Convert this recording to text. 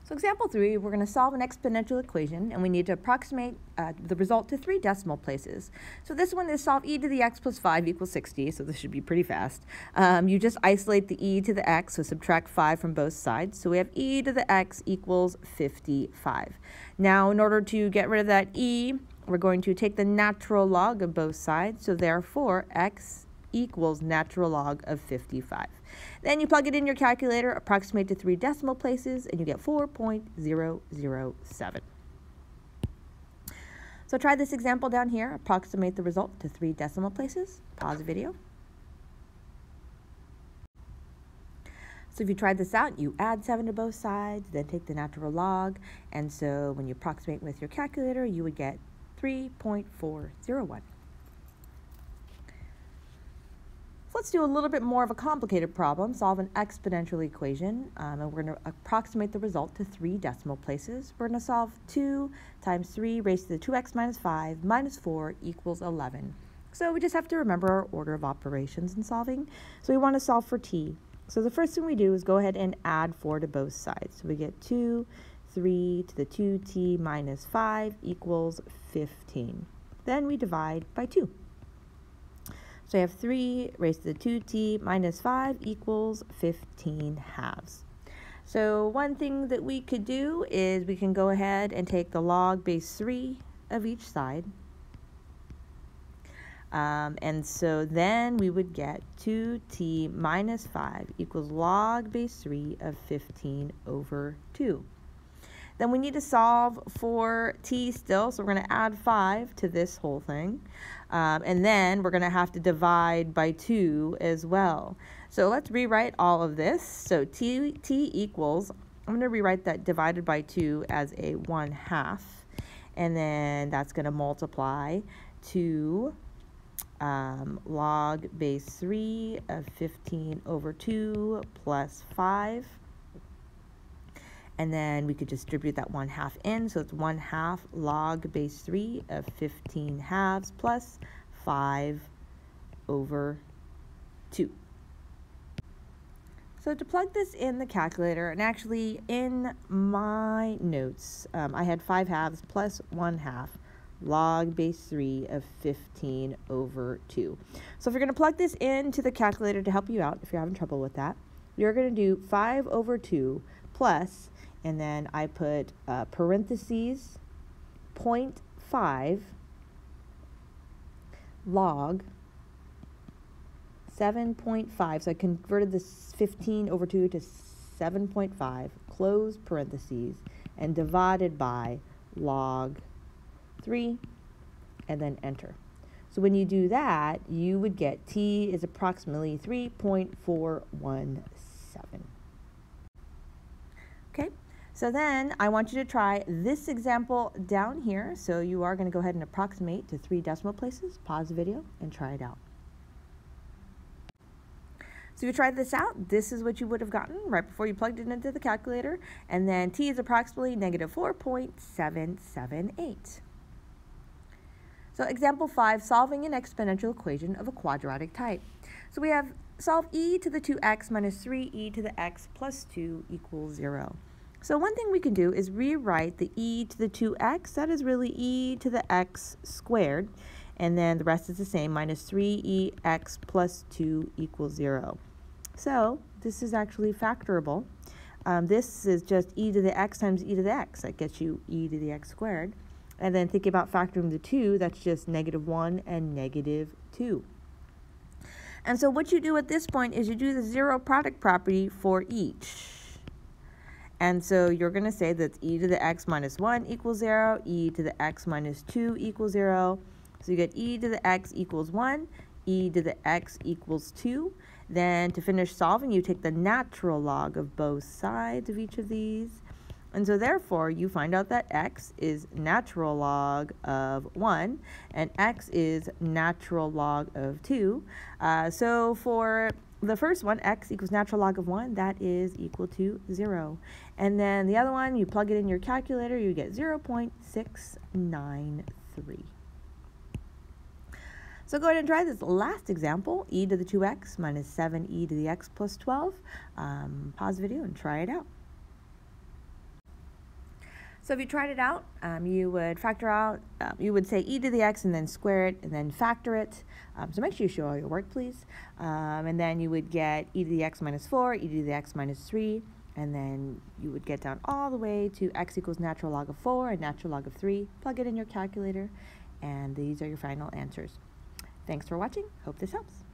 So example 3, we're going to solve an exponential equation, and we need to approximate the result to 3 decimal places. So this one is solve e to the x plus 5 equals 60, so this should be pretty fast. You just isolate the e to the x, so subtract 5 from both sides. So we have e to the x equals 55. Now, in order to get rid of that e, we're going to take the natural log of both sides, so therefore x equals natural log of 55. Then you plug it in your calculator, approximate to 3 decimal places, and you get 4.007. So try this example down here, approximate the result to 3 decimal places. Pause the video. So if you tried this out, you add 7 to both sides, then take the natural log, and so when you approximate with your calculator, you would get 3.401. Let's do a little bit more of a complicated problem, solve an exponential equation, and we're going to approximate the result to 3 decimal places. We're going to solve 2 times 3 raised to the 2x minus 5 minus 4 equals 11. So we just have to remember our order of operations in solving. So we want to solve for t. So the first thing we do is go ahead and add 4 to both sides. So we get 3 to the 2t minus 5 equals 15. Then we divide by 2. So I have 3 raised to the 2t minus 5 equals 15 halves. So one thing that we could do is we can go ahead and take the log base 3 of each side. And so then we would get 2t minus 5 equals log base 3 of 15 over 2. Then we need to solve for t still, so we're going to add 5 to this whole thing. And then we're going to have to divide by 2 as well. So let's rewrite all of this. So t equals, I'm going to rewrite that divided by 2 as a 1/2. And then that's going to multiply to log base 3 of 15 over 2 plus 5. And then we could distribute that 1/2 in, so it's 1/2 log base 3 of 15 halves plus 5 over 2. So to plug this in the calculator, and actually in my notes, I had 5 halves plus 1/2 log base 3 of 15 over 2. So if you're going to plug this into the calculator to help you out, if you're having trouble with that, you're going to do 5 over 2 plus, and then I put parentheses 0.5 log 7.5. So I converted this 15 over 2 to 7.5, close parentheses, and divided by log 3, and then enter. So when you do that, you would get t is approximately 3.417. Okay. So then I want you to try this example down here. So you are going to go ahead and approximate to 3 decimal places. Pause the video and try it out. So if you tried this out, this is what you would have gotten right before you plugged it into the calculator. And then t is approximately negative 4.778. So example 5, solving an exponential equation of a quadratic type. So we have solve e to the 2x minus 3e to the x plus 2 equals 0. So one thing we can do is rewrite the e to the 2x. That is really e to the x squared. And then the rest is the same, minus 3ex plus 2 equals 0. So this is actually factorable. This is just e to the x times e to the x. That gets you e to the x squared. And then thinking about factoring the 2, that's just negative 1 and negative 2. And so what you do at this point is you do the zero product property for each. And so you're going to say that e to the x minus 1 equals 0, e to the x minus 2 equals 0. So you get e to the x equals 1, e to the x equals 2. Then to finish solving, you take the natural log of both sides of each of these. And so therefore, you find out that x is natural log of 1, and x is natural log of 2. So for the first one, x equals natural log of 1, that is equal to 0. And then the other one, you plug it in your calculator, you get 0.693. So go ahead and try this last example, e to the 2x minus 7e to the x plus 12. Pause the video and try it out. So if you tried it out, you would factor out, you would say e to the x and then square it and then factor it. So make sure you show all your work, please. And then you would get e to the x minus 4, e to the x minus 3, and then you would get down all the way to x equals natural log of 4 and natural log of 3. Plug it in your calculator, and these are your final answers. Thanks for watching. Hope this helps.